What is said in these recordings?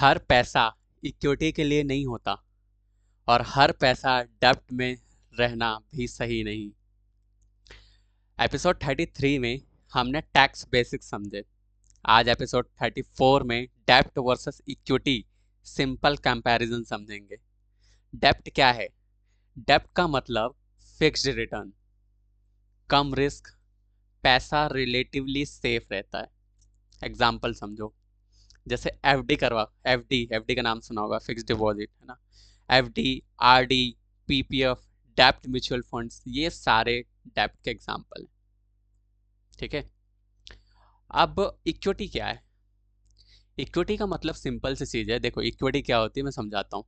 हर पैसा इक्विटी के लिए नहीं होता और हर पैसा डेब्ट में रहना भी सही नहीं। एपिसोड 33 में हमने टैक्स बेसिक्स समझे। आज एपिसोड 34 में डेब्ट वर्सेस इक्विटी सिंपल कंपैरिजन समझेंगे। डेब्ट क्या है? डेब्ट का मतलब फिक्स्ड रिटर्न, कम रिस्क, पैसा रिलेटिवली सेफ रहता है। एग्जाम्पल समझो, जैसे एफडी करवा, एफडी का नाम सुना होगा, फिक्स्ड डिपॉजिट, है ना। एफडी, आरडी, पीपीएफ, डेब्ट म्यूचुअल फंड्स, ये सारे डेब्ट के एग्जाम्पल हैं। ठीक है। अब इक्विटी क्या है? इक्विटी का मतलब सिंपल सी चीज है। देखो इक्विटी क्या होती है मैं समझाता हूँ।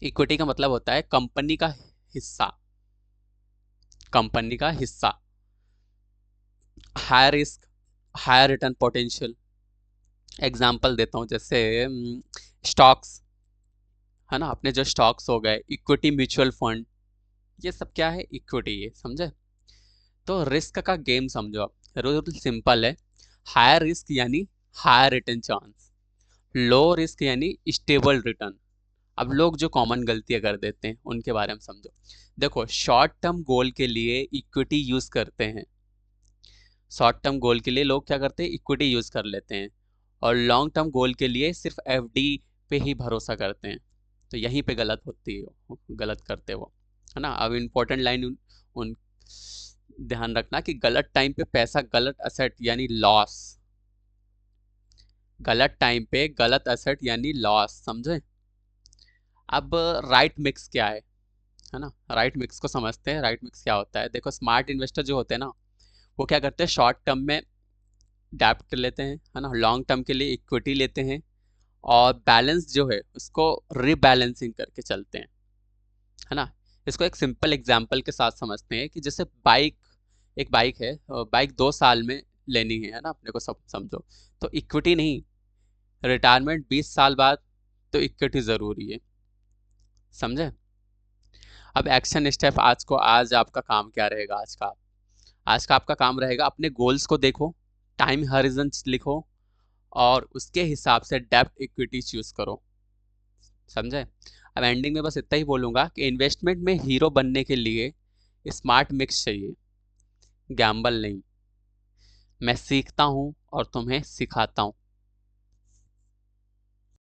इक्विटी का मतलब होता है कंपनी का हिस्सा, कंपनी का हिस्सा, high risk high return potential. Example देता हूँ, जैसे स्टॉक्स, है ना, अपने जो स्टॉक्स हो गए, इक्विटी म्यूचुअल फंड, ये सब क्या है? इक्विटी। ये समझे? तो रिस्क का गेम समझो आप। रूल सिंपल है। हाई रिस्क यानी high return chance, low risk यानी स्टेबल रिटर्न। अब लोग जो कॉमन गलतियां कर देते हैं उनके बारे में समझो। देखो, शॉर्ट टर्म गोल के लिए इक्विटी यूज करते हैं। शॉर्ट टर्म गोल के लिए लोग क्या करते हैं? इक्विटी यूज कर लेते हैं। और लॉन्ग टर्म गोल के लिए सिर्फ एफडी पे ही भरोसा करते हैं। तो यहीं पे गलत होती है, गलत करते वो, है ना। अब इम्पोर्टेंट लाइन उन ध्यान रखना कि गलत टाइम पे पैसा, गलत एसेट यानी लॉस। गलत टाइम पे गलत एसेट यानी लॉस, समझे। अब राइट मिक्स क्या है ना। राइट मिक्स को समझते हैं। राइट मिक्स क्या होता है? देखो, स्मार्ट इन्वेस्टर जो होते हैं ना, वो क्या करते हैं? शॉर्ट टर्म में डेब्ट लेते हैं, है ना, लॉन्ग टर्म के लिए इक्विटी लेते हैं, और बैलेंस जो है उसको रीबैलेंसिंग करके चलते हैं, है ना। इसको एक सिंपल एग्जांपल के साथ समझते हैं कि जैसे बाइक, एक बाइक है, बाइक 2 साल में लेनी है ना अपने को, सब समझो। तो इक्विटी नहीं, रिटायरमेंट 20 साल बाद, तो इक्विटी जरूरी है, समझे। अब एक्शन स्टेप, आज आपका काम क्या रहेगा? आज का आपका काम रहेगा, अपने गोल्स को देखो, टाइम हॉरिजन लिखो, और उसके हिसाब से डेब्ट इक्विटी चूज करो, समझे। अब एंडिंग में बस इतना ही बोलूंगा कि इन्वेस्टमेंट में हीरो बनने के लिए स्मार्ट मिक्स चाहिए, गैम्बल नहीं। मैं सीखता हूँ और तुम्हें सिखाता हूँ।